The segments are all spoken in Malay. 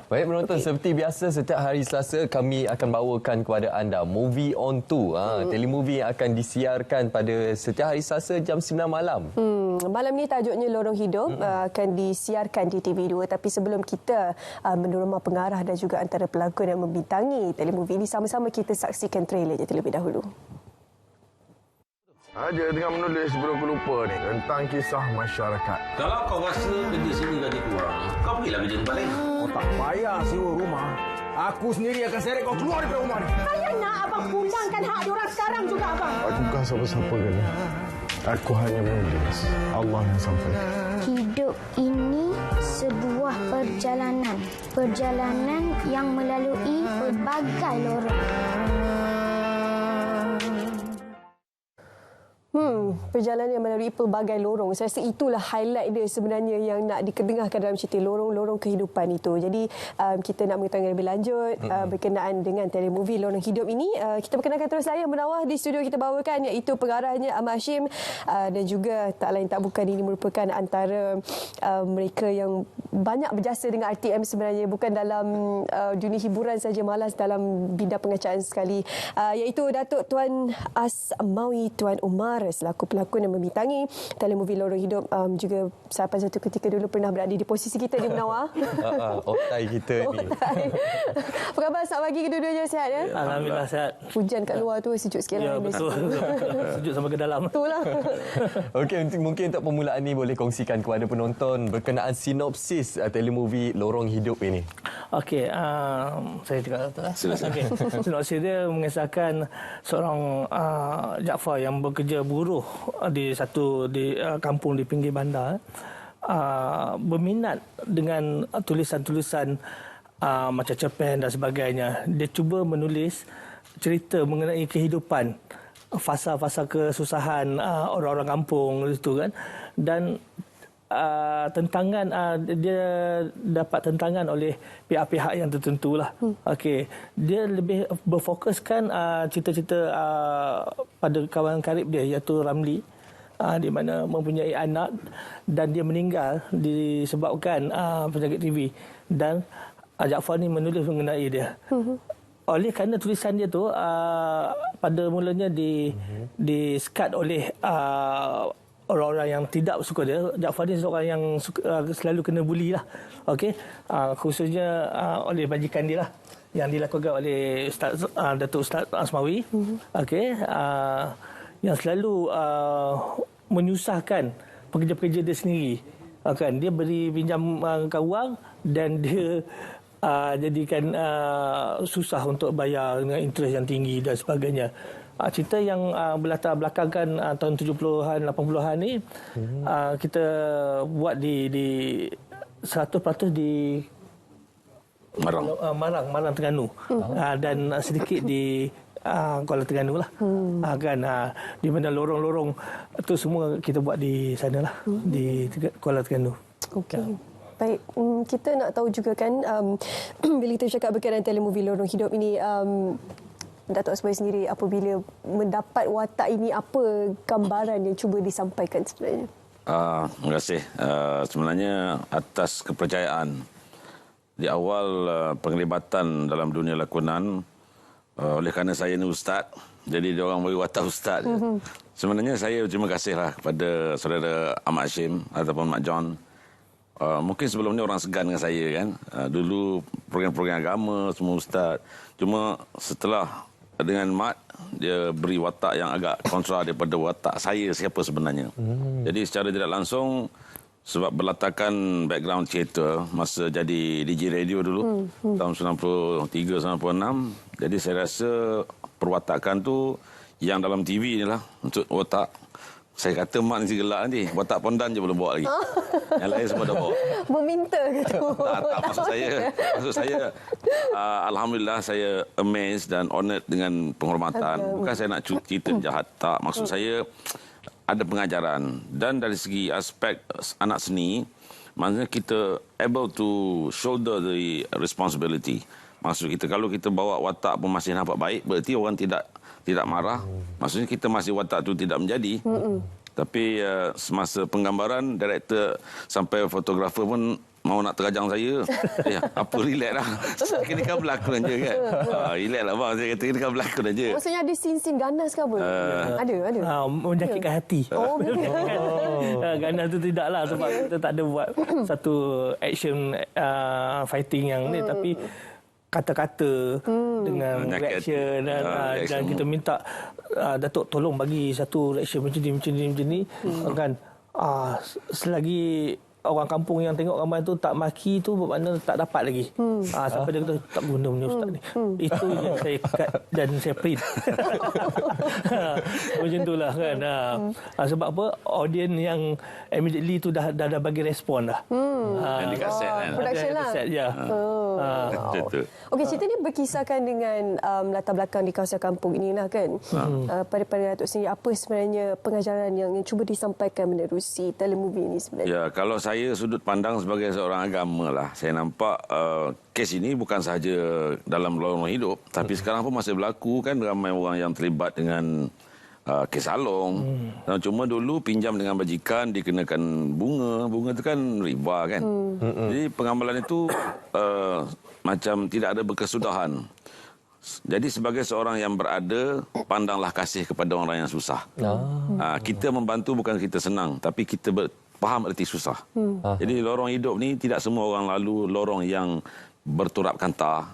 Baik penonton, seperti biasa setiap hari Selasa kami akan bawakan kepada anda Movie on 2. Telemovie yang akan disiarkan pada setiap hari Selasa jam 9 malam. Malam ni tajuknya Lorong Hidup, akan disiarkan di TV2. Tapi sebelum kita menerima pengarah dan juga antara pelakon yang membintangi telemovie ini, sama-sama kita saksikan trailernya terlebih dahulu. Aja tengah menulis sebelum aku lupa ni tentang kisah masyarakat. Kalau kau rasa kerja sini gaji kurang, kau pergilah kerja tempat lain. Kau tak payah sewa rumah. Aku sendiri akan seret kau keluar daripada rumah ni. Saya nak abang pulangkan hak diorang sekarang juga, abang. Aku bukan siapa-siapa kali. Aku hanya menulis. Allah yang sampaikan. Hidup ini sebuah perjalanan. Perjalanan yang melalui pelbagai lorong. Perjalanan yang melalui pelbagai lorong. Saya rasa itulah highlight dia sebenarnya yang nak diketengahkan dalam cerita lorong-lorong kehidupan itu. Jadi kita nak mengetahui lebih lanjut berkenaan dengan telemovie Lorong Hidup ini. Kita perkenalkan terus saya Menawar di studio kita bawakan, iaitu pengarahnya Ahmad Hashim dan juga tak lain tak bukan ini merupakan antara mereka yang banyak berjasa dengan RTM sebenarnya, bukan dalam dunia hiburan saja, malah dalam bidang pengacaan sekali, iaitu Datuk Tuan Asmawi Tuan Umar selaku pelakon yang membintangi telemovie Lorong Hidup. Juga sampai satu ketika dulu pernah berada di posisi kita di Menawar. Otai kita ni. Apa khabar? Selamat pagi kedua-duanya, sihat ya? Alhamdulillah sihat. Hujan kat luar tu sejuk sikit Ya, lah. betul. Sejuk sampai ke dalam. Betul lah. Okey, mungkin untuk permulaan ni boleh kongsikan kepada penonton berkenaan sinopsis telemovie Lorong Hidup ini. Okey, saya cakap betul lah. Okey. Sinopsis dia mengisahkan seorang Jaafar yang bekerja buruh di kampung di pinggir bandar, berminat dengan tulisan-tulisan macam cerpen dan sebagainya. Dia cuba menulis cerita mengenai kehidupan, fasa-fasa kesusahan orang-orang kampung itu kan, dan dia dapat tentangan oleh pihak-pihak yang tertentu lah. Okey, dia lebih berfokuskan cerita-cerita pada kawan karib dia, iaitu Ramli, di mana mempunyai anak dan dia meninggal disebabkan penyakit TV, dan Jaafar ni menulis mengenai dia. Oleh kerana tulisan dia tu pada mulanya di-skat oleh orang-orang yang tidak suka dia. Jaafar ni seorang yang selalu kena buli lah. Okey, khususnya oleh majikan dia lah, yang dilakukan oleh Datuk Ustaz Asmawi. Okey, yang selalu menyusahkan pekerja-pekerja dia sendiri. Kan, dia beri pinjam wang dan dia jadikan susah untuk bayar dengan interest yang tinggi dan sebagainya. Cerita yang berlatar belakangkan tahun 70-an 80-an ni, kita buat di 100% di Marang Terengganu, dan sedikit di Kuala Terengganu lah. Di mana lorong-lorong itu semua kita buat di sana lah, di Kuala Terengganu. Okey. Baik, kita nak tahu juga kan, bila kita cakap berkenaan telemovie Lorong Hidup ini, Datuk Asmawi sendiri apabila mendapat watak ini, apa gambaran yang cuba disampaikan sebenarnya? Terima kasih. Sebenarnya atas kepercayaan di awal penglibatan dalam dunia lakonan, oleh kerana saya ni ustaz, jadi dia orang beri watak ustaz. Sebenarnya saya terima kasihlah kepada saudara Ahmad Hashim ataupun Mak John. Mungkin sebelum ni orang segan dengan saya kan. Dulu program-program agama semua ustaz. Cuma setelah dengan Mat, dia beri watak yang agak kontra daripada watak saya siapa sebenarnya. Jadi secara tidak langsung, sebab berlatarkan background teater masa jadi DJ radio dulu, tahun 93-96. Jadi saya rasa perwatakan tu yang dalam TV ni lah untuk watak. Saya kata Mak ni gelak nanti. Watak pondan je belum bawa lagi. Yang lain semua dah bawa. Meminta ke tu? Tak, maksud saya alhamdulillah saya amazed dan honoured dengan penghormatan. Bukan saya nak cerita jahat. Tak, maksud saya ada pengajaran. Dan dari segi aspek anak seni, maksudnya kita able to shoulder the responsibility. Maksud kita, kalau kita bawa watak pun masih nampak baik, berarti orang tidak marah. Maksudnya kita masih watak tu tidak menjadi. Tapi semasa penggambaran, director sampai fotografer pun mau nak terajang saya. Apa relax lah. Kini kan berlakon je kan. Relax lah bang. Saya kata kini kan berlakon je. Maksudnya ada scene-scene ganas ke apa? Ada. Menyakitkan hati. Oh, betul. Ganas tu tidaklah sebab kita tak ada buat satu action fighting yang ni, tapi kata-kata dengan reaction dan kita minta Datuk tolong bagi satu reaction macam ni kan. Selagi orang kampung yang tengok ramai tu tak maki tu bermakna tak dapat lagi. Sampai dia kata tak guna punya ustaz ni. Itu yang saya cut dan saya print. Macam itulah kan. Sebab apa? Audience yang immediately tu dah bagi respon dah. Yang di kaset kan. Production lah. Ya. Okey, cerita ni berkisahkan dengan latar belakang di kawasan kampung inilah kan. Pada Datuk sendiri, apa sebenarnya pengajaran yang cuba disampaikan menerusi telemovie ini sebenarnya? Ya, kalau saya sudut pandang sebagai seorang agama lah, saya nampak kes ini bukan sahaja dalam lorong hidup, tapi sekarang pun masih berlaku kan, ramai orang yang terlibat dengan kes salong. Cuma dulu pinjam dengan bajikan dikenakan bunga tu kan riba kan. Jadi pengamalan itu macam tidak ada berkesudahan. Jadi sebagai seorang yang berada, pandanglah kasih kepada orang yang susah. Kita membantu bukan kita senang, tapi kita faham erti susah. Jadi lorong hidup ni tidak semua orang lalu lorong yang berturap kanta,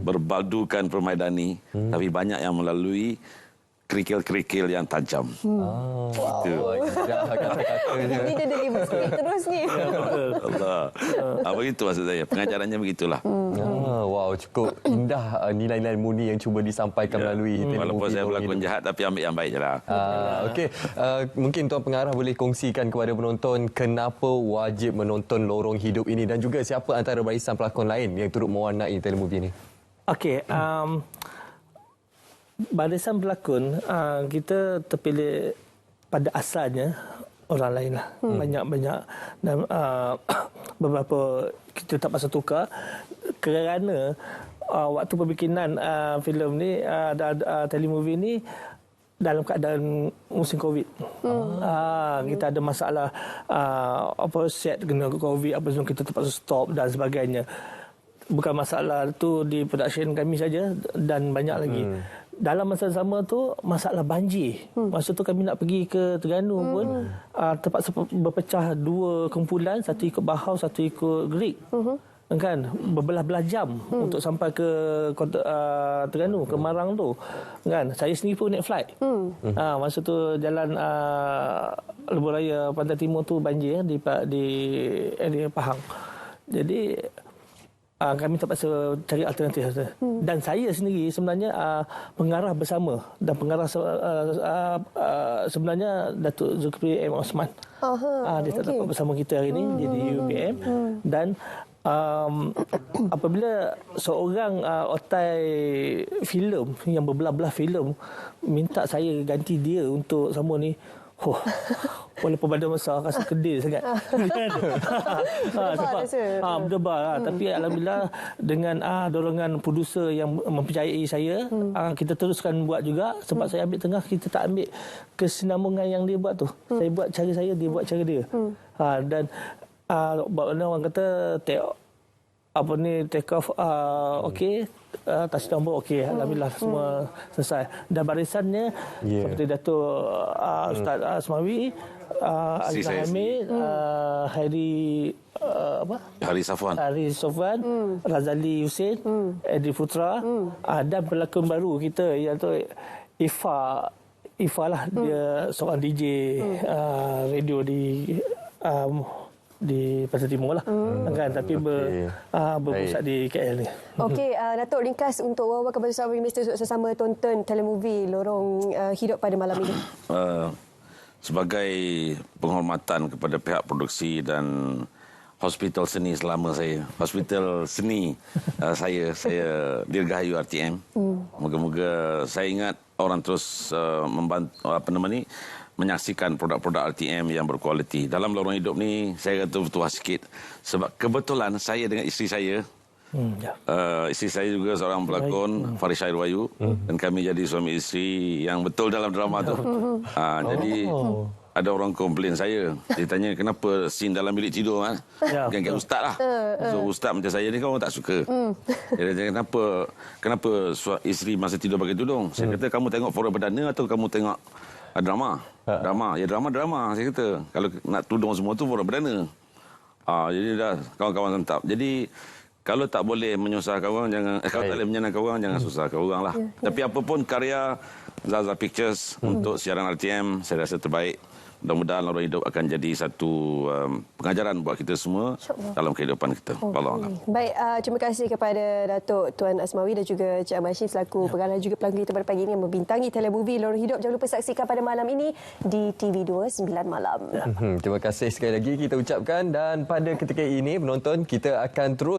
berbaldukan permaidani, tapi banyak yang melalui kerikil-kerikil yang tajam. Ini dia deliver sikit terus ni. Allah. Begitu maksud saya. Pengajarannya begitulah. Wow, cukup indah nilai-nilai murni yang cuba disampaikan melalui walaupun saya berlakon jahat, tapi ambil yang baik je lah. Okey, mungkin Tuan Pengarah boleh kongsikan kepada penonton kenapa wajib menonton Lorong Hidup ini dan juga siapa antara barisan pelakon lain yang turut mewarnai telemovie ini. Okey, barisan pelakon kita terpilih pada asalnya orang lain lah. Banyak-banyak dan beberapa kita tak pasal tukar kerana waktu pembikinan filem ni telemovie ni dalam keadaan musim Covid. Kita ada masalah set kena Covid, apa semua kita terpaksa stop dan sebagainya. Bukan masalah tu di production kami saja dan banyak lagi. Dalam masa sama tu masalah banjir. Masa tu kami nak pergi ke Terengganu pun terpaksa berpecah dua kumpulan, satu ikut Bahau, satu ikut Gerik. Kan berbelah-belah jam untuk sampai ke Terengganu, ke Marang tu. Kan saya sendiri pun naik flight. Masa tu jalan lebuh raya Pantai Timur tu banjir di area Pahang. Jadi kami terpaksa cari alternatif. Dan saya sendiri sebenarnya pengarah bersama dan pengarah sebenarnya Datuk Zulkifli M. Osman. Dia tak dapat bersama kita hari ini di UPM. Dan apabila seorang otai filem yang berbelah-belah filem minta saya ganti dia untuk sama ni, walaupun badan besar rasa kedil sangat. Berdebar. Tapi alhamdulillah dengan dorongan produser yang mempercayai saya, kita teruskan buat juga. Sebab saya ambil tengah, kita tak ambil kesinambungan yang dia buat tu. Saya buat cara saya, dia buat cara dia. Dan orang kata take off okey, touch number okey, alhamdulillah semua selesai. Dan barisannya seperti Datuk Ustaz Asmawi, Azizah Hamid, Hari Safwan, Razali Hussein, Edri Putra, dan pelakon baru kita iaitu Ifa lah, dia seorang DJ radio di Pantai Timur lah, kan, tapi berpusat di KL ni. Okey, Datuk ringkas untuk wawa kepada sahabat Mr. sesama tonton telemovie Lorong Hidup pada malam ini. Sebagai penghormatan kepada pihak produksi dan hospital seni selama saya dirgahayu RTM. Moga-moga saya ingat orang terus membantu menyaksikan produk-produk RTM yang berkualiti. Dalam Lorong Hidup ni saya kata bertuah sikit sebab kebetulan saya dengan isteri saya, isteri saya juga seorang pelakon, Farisha Irwayu, dan kami jadi suami isteri yang betul dalam drama tu. Jadi ada orang komplain saya. Dia tanya kenapa scene dalam bilik tidur kan? Ya, Kan ustaz lah. So ustaz macam saya ni kan orang tak suka. Dia tanya kenapa isteri masa tidur pakai tudung? Saya kata kamu tengok forum perdana atau kamu tengok drama? Drama. Ya drama. Saya kata kalau nak tudung semua tu forum perdana. Jadi dah kawan-kawan santap. Jadi kalau tak boleh menyusahkan orang jangan kalau tak boleh menyenangkan orang jangan susahkan orang lah. Tapi apa pun karya Zaza Pictures untuk siaran RTM saya rasa terbaik. Mudah-mudahan lorong hidup akan jadi satu pengajaran buat kita semua dalam kehidupan kita. Wallahualam. Baik, terima kasih kepada Datuk Tuan Asmawi dan juga Cik Ahmad Shin selaku pengarah juga pelanggan kita pada pagi ini yang membintangi telemovie Lorong Hidup. Jangan lupa saksikan pada malam ini di TV2 9 malam. Terima kasih sekali lagi kita ucapkan dan pada ketika ini penonton kita akan terus